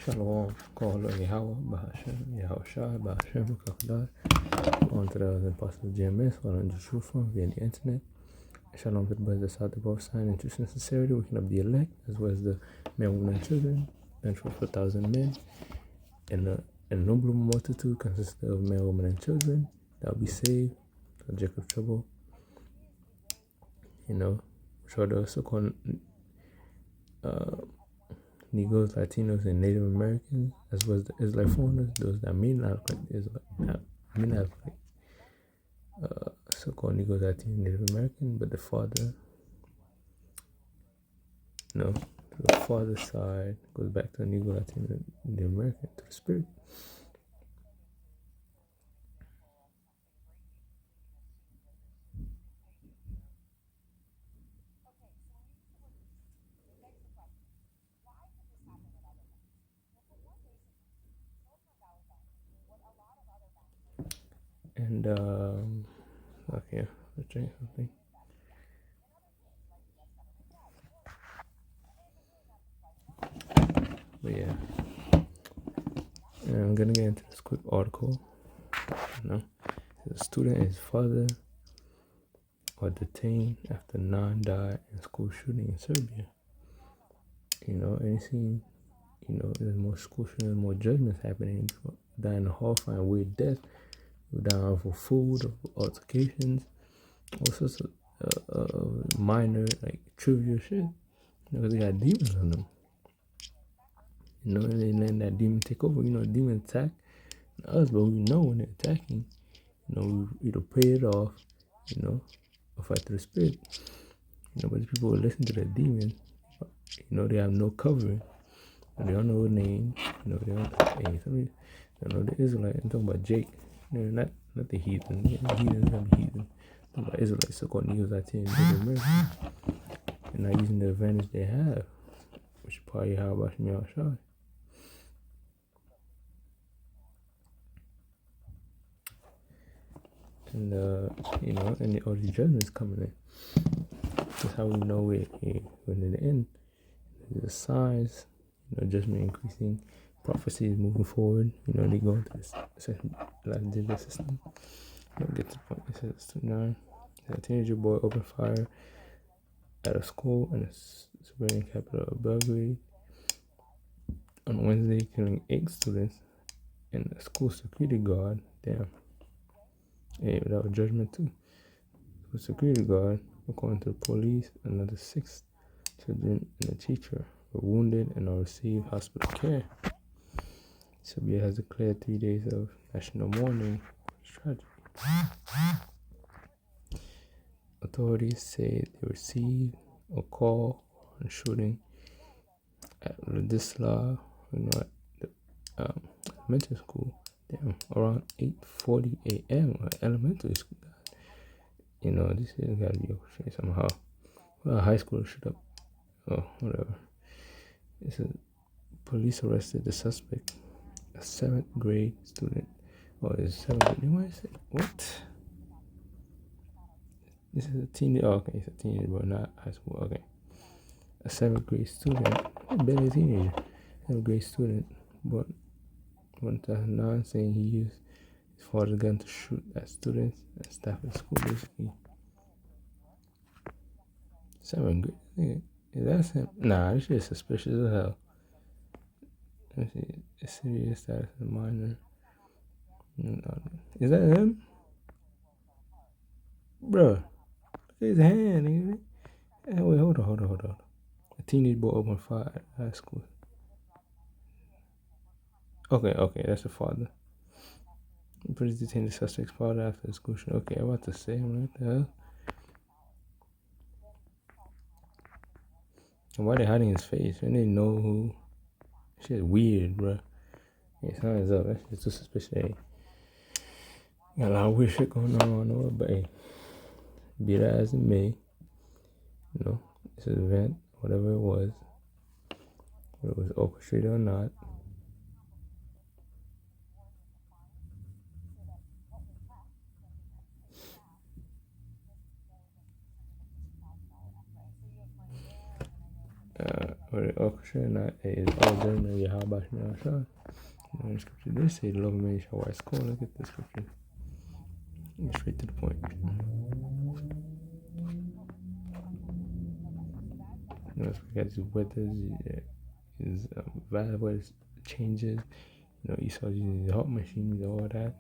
Shalom, call Yahweh, Bahashem, Yahushua, Bahashem, Kakadar. On to the Apostle GMS, or on the True Form via the internet. Shalom to the brothers that sought the both sign and truth and sincerity, waking up the elect, as well as the men, women, and children, and for 1,000 men. And an innumerable multitude consisting of men, women, and children that will be saved, the Jacob trouble, which are the so-called Negroes, Latinos, and Native Americans, as well as the Israelite foreigners, those that may not look like Israelite, may not look like so-called Negroes, Latinos, Native American, but the father, the father side goes back to the Negro, Latino, Native American, to the spirit. And okay, let's drink something. But yeah, and I'm gonna get into this quick article. The student and his father are detained after 9 died in school shooting in Serbia. And it seems, there's more school shootings, more judgments happening. People dying in horrifying weird death, people dying for food, of altercations, all sorts of minor, like, trivial shit. Because they got demons on them. And they letting that demon take over. Demons attack us, but we know when they're attacking, we either pray it off, or fight through the spirit. But people will listen to the demon, they have no covering. They don't know the name, they don't know the Israelite. I'm talking about Jake, not the heathen. The heathen is not the heathen. I'm talking about Israelites, so-called Negroes, Latino, Native American. And not using the advantage they have, which is probably how about Yahushua. And and all these judgments coming in. That's how we know we're in the end. There's signs, judgment increasing, prophecies moving forward. They go into this system. Get to the point. It says 9. A teenager boy opened fire at a school in the Serbian capital of Belgrade on Wednesday, killing 8 students and a school security guard. Damn. Hey, that was judgment too. The security guard, according to the police, another 6 children and a teacher were wounded and are receiving hospital care. Serbia has declared 3 days of national mourning. It's tragic. Authorities say they received a call on shooting at Ladislav, at the elementary school. Damn, around 8:40 a.m. Elementary school. This is gotta be okay somehow. Well, high school shoot up. Oh, whatever. It says police arrested the suspect, a 7th grade student. Oh, it's 7th grade. Why is it? What? This is a teenager. Oh, okay, it's a teenager, but not high school. Okay. A 7th grade student. Barely a teenager. 7th grade student. But 2009 saying he used his father's gun to shoot at students and staff at school, basically. 7th grade? Is that him? Nah, this shit is suspicious as hell. Let me see. A serious status of minor. Is that him? Bruh. Look at his hand, nigga. Hey, wait, hold on. A teenage boy opened fire at high school. Okay, that's the father. Police detained the suspect's father after the school shooting. Okay, I'm about to say, I'm like, what the hell? And why they hiding his face? They didn't know who. Shit weird, bro. Yeah, something's up. That's just too suspicious. Hey, got a lot of weird shit going on, but hey, be that as it may, this event, whatever it was, whether it was orchestrated or not, whether it scripture, not it's all done in Yahweh Shah. The scripture they say the love of many shall wax cold. Look at the scripture. Get straight to the point. You know, because weather is bad weather changes. You know, Esau using the hot machines, all that.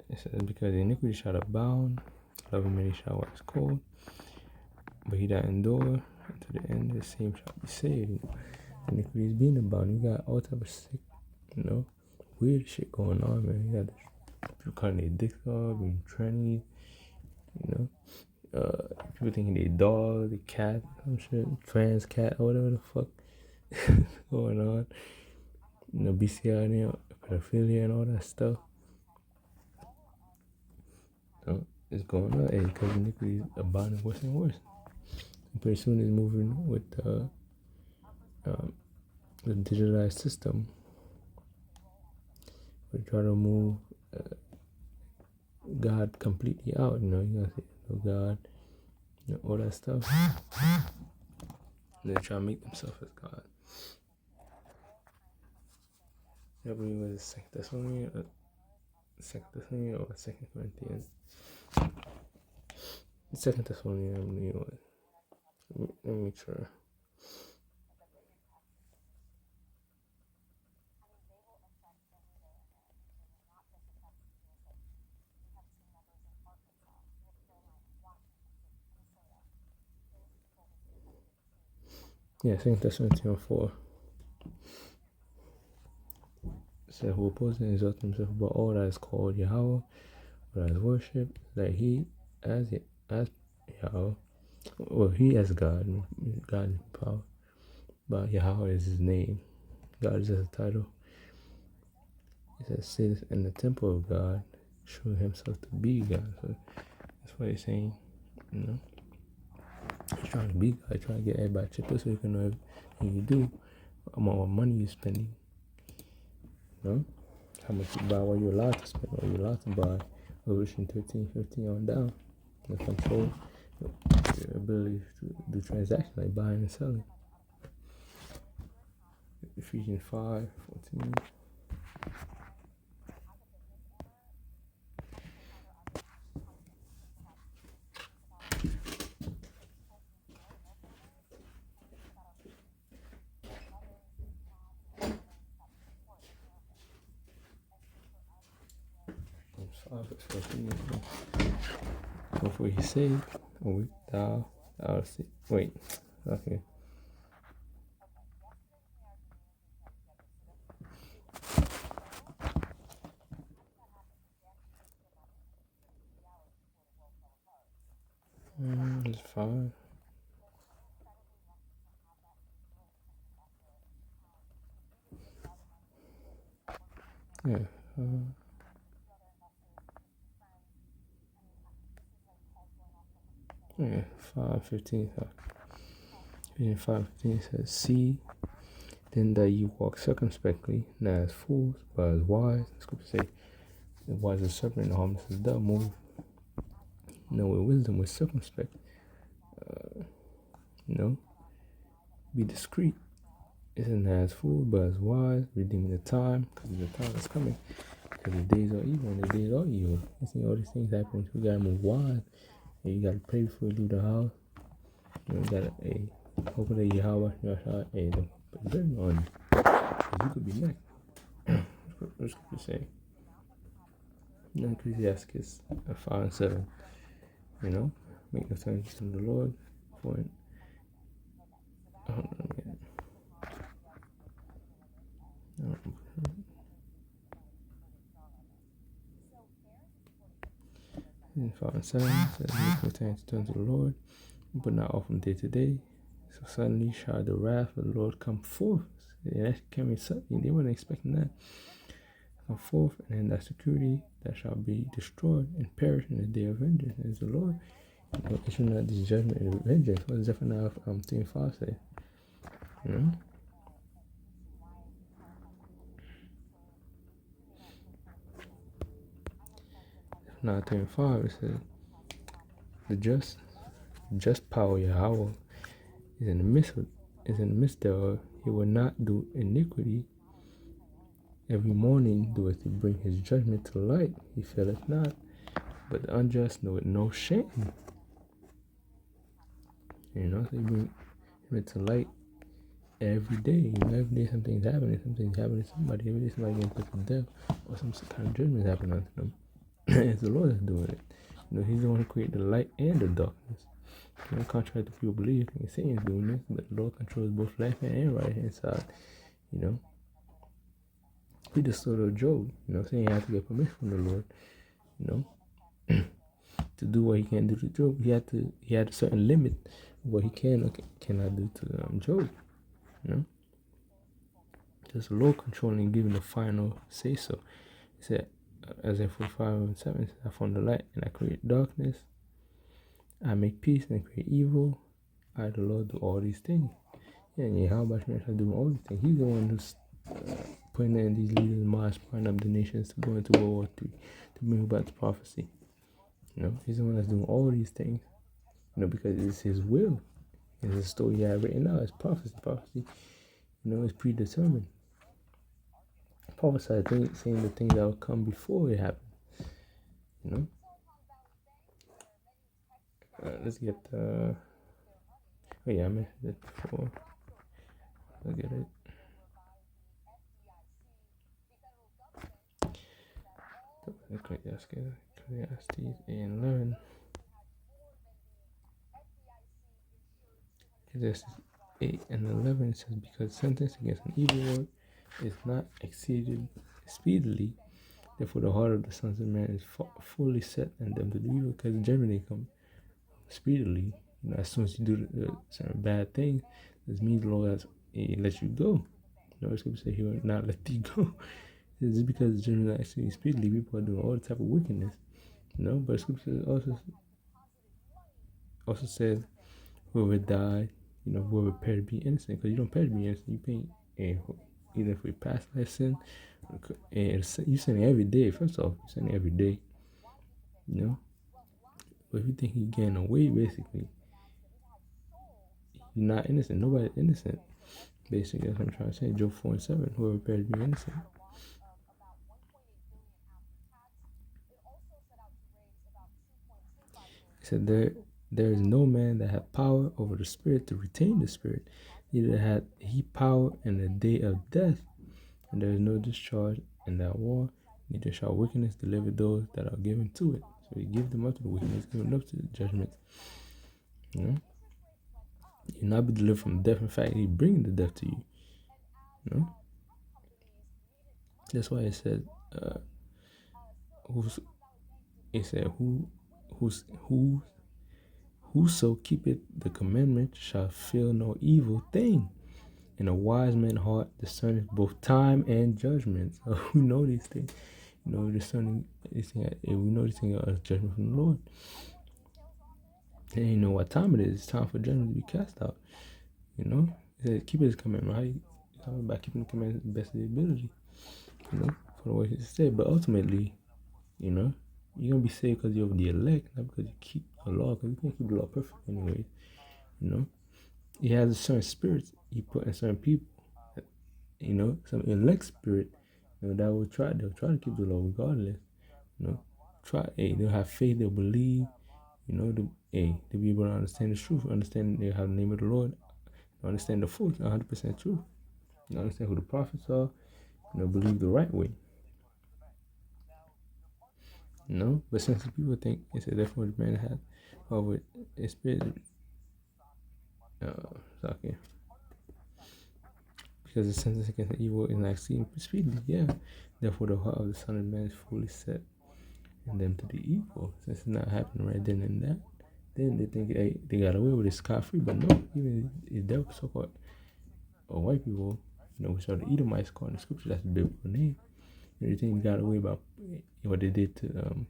It says, because the iniquity shall abound, love of many shall wax cold, but he that endure unto the end, the same shall be saved. You know, iniquity is being abound. You got all type of sick, you know, weird shit going on, man. You got people cutting their dicks off, being trannies, you know. People thinking they dog, they cat, some shit, trans cat, or whatever the fuck going on. You know, BCI, pedophilia, and all that stuff. So it's going on, and because iniquity is abounding worse and worse. And pretty soon it's moving with the digitalized system. We try to move God completely out. You know, you gotta say, oh God, you know, all that stuff. And they try to make themselves as God. I believe it was Second Thessalonians or Second Corinthians. Second Thessalonians, I believe it was. Let me make sure. Yeah, Second Thessalonians 4. It says, who opposes and exalts himself above all that is called Yahweh, or that is worshipped, that he as Yahweh, well, he as God in power, but Yahweh is his name. God is his title. It says, sits in the temple of God, showing himself to be God. So that's what he's saying, you know. He's trying to be God, he's trying to get everybody chipped up so you can know everything you do, how much money you're spending, you know, how much you buy, what you're allowed to spend, what you're allowed to buy. Revelation 13:15 on down. The control your ability to do transactions like buying and selling. Ephesians 5:14. Before he said, "Oh, thou see." Wait, okay. It's 5. Yeah. Yeah. 5:15. 5:15 says, "See, then that you walk circumspectly, not as fools, but as wise." The scripture say, "The wise as serpent, and harmless as dove." Move, you know, with wisdom, with circumspect. You know, be discreet. Isn't as fool, but as wise, redeeming the time, because the time is coming. Because the days are evil, and the days are evil. You see all these things happening. We gotta move wise. And you gotta pray before you leave the house. You gotta, hopefully Yahweh, don't put the burden on you. Because you could be next. What scripture say? Ecclesiastes 5:7. You know, make no sense to the Lord. Point. In 5:7 says, make no time to turn to the Lord, but not often day to day. So suddenly shall the wrath of the Lord come forth. And that came in suddenly. They weren't expecting that. Come forth, and in that security that shall be destroyed and perish in the day of vengeance. Is the Lord. You know, issue not this judgment and vengeance. What does Zephaniah 3:5 say? You know? Zephaniah 3:5 it says, the just just power Yahweh is in the midst thereof. He will not do iniquity. Every morning doeth he bring his judgment to light. He faileth not, but the unjust knoweth no shame. So he bring it to light every day. Every day something's happening. Something's happening to somebody. Every day somebody getting put to death, or some kind of judgment is happening unto them. It's the Lord that's doing it. He's the one who created the light and the darkness. Contrary to people believe, Satan's doing this, but the Lord controls both left hand and right hand side. We just sort of Job. Satan had to get permission from the Lord. To do what he can't do to Job. He had a certain limit of what he can or cannot do to Job. Just the Lord controlling and giving the final say so. He said, Isaiah 45:7, I form the light and I create darkness. I make peace and create evil. I, the Lord, do all these things. And how about Shemaiah doing all these things? He's the one who's putting in these leaders' minds, firing up the nations to go into World War III, to bring about the prophecy. He's the one that's doing all these things. Because it's his will. It's a story he had written out. It's prophecy. Prophecy, is predetermined. Prophesied saying the things that will come before it happens. Let's get the. Oh yeah, I mentioned it before. Look at it. Ecclesiastes 8:11. Ecclesiastes 8:11 says, because sentence against an evil work is not exceeded speedily, therefore the heart of the sons of man is fully set on them to do evil, because judgment they come speedily. As soon as you do certain bad things, this means the Lord lets you go. The scripture says he will not let you go. It's just because the judgment is actually speedily, people are doing all type of wickedness. But scripture also says whoever died, whoever perished be innocent, because you don't perish be innocent. You pay either for your past life sin, and you sinning every day. First off, you sinning every day. But if you think you're getting away, basically, you're not innocent. Nobody's innocent. Basically, that's what I'm trying to say. Job 4:7, whoever perished be innocent. He said there is no man that hath power over the spirit to retain the spirit, neither hath he power in the day of death, and there is no discharge in that war, neither shall wickedness deliver those that are given to it. So he give them up to the wickedness, give them up to the judgment. You not be delivered from death. In fact, he bringing the death to you. That's why it said, whoso keepeth the commandment shall feel no evil thing. And a wise man's heart discerneth both time and judgment. So we know these things. Discerning these things. We know these things are judgment from the Lord. And you know what time it is. It's time for judgment to be cast out. He said, keep his commandment. How you talking about keeping the commandment to the best of the ability? For the way he said. But ultimately, you're gonna be saved because you're of the elect, not because you keep the law. Because you can't keep the law perfect anyway. He has a certain spirit he put in certain people. Some elect spirit. That will they'll try to keep the law regardless. They'll have faith. They'll believe. They'll be able to understand the truth. Understand they have the name of the Lord. Understand the full 100% truth. Understand who the prophets are. Believe the right way. But since people think it's a different man had over a spirit, okay. Because the sentence against the evil is not exceeding speedily, yeah. Therefore, the heart of the Son of Man is fully set in them to the evil. Since it's not happening right then and that, then they think they got away with it scot free. But no, even if they're so-called white people, which are the Edomites called in the scripture, that's the biblical name. They think they got away about what they did to,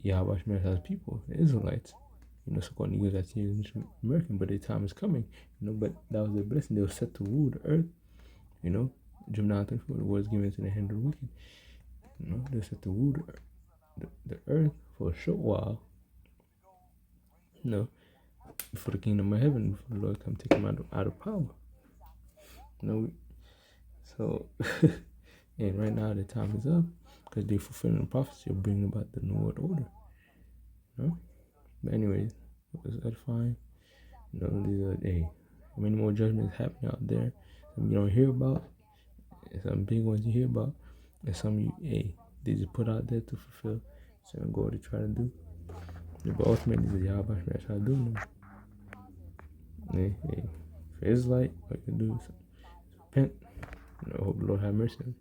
Yahweh Shemaiah's people, the Israelites. So-called Negroes that's here in American, but their time is coming. But that was their blessing. They were set to rule the earth. Jim 9:34, the words given to the hand of the wicked. They're set to rule the earth for a short while. for the kingdom of heaven, before the Lord come take them out of power. You know, so and right now the time is up because they're fulfilling the prophecy of bringing about the New World Order. You know? But anyways, it was edifying. You know, these are many more judgments happening out there. Some you don't hear about, and some big ones you hear about, and some they just put out there to fulfill some goal to try to do. But ultimately, the Yahweh try to do now. If it's light, what you can do is repent. Hope the Lord have mercy on you.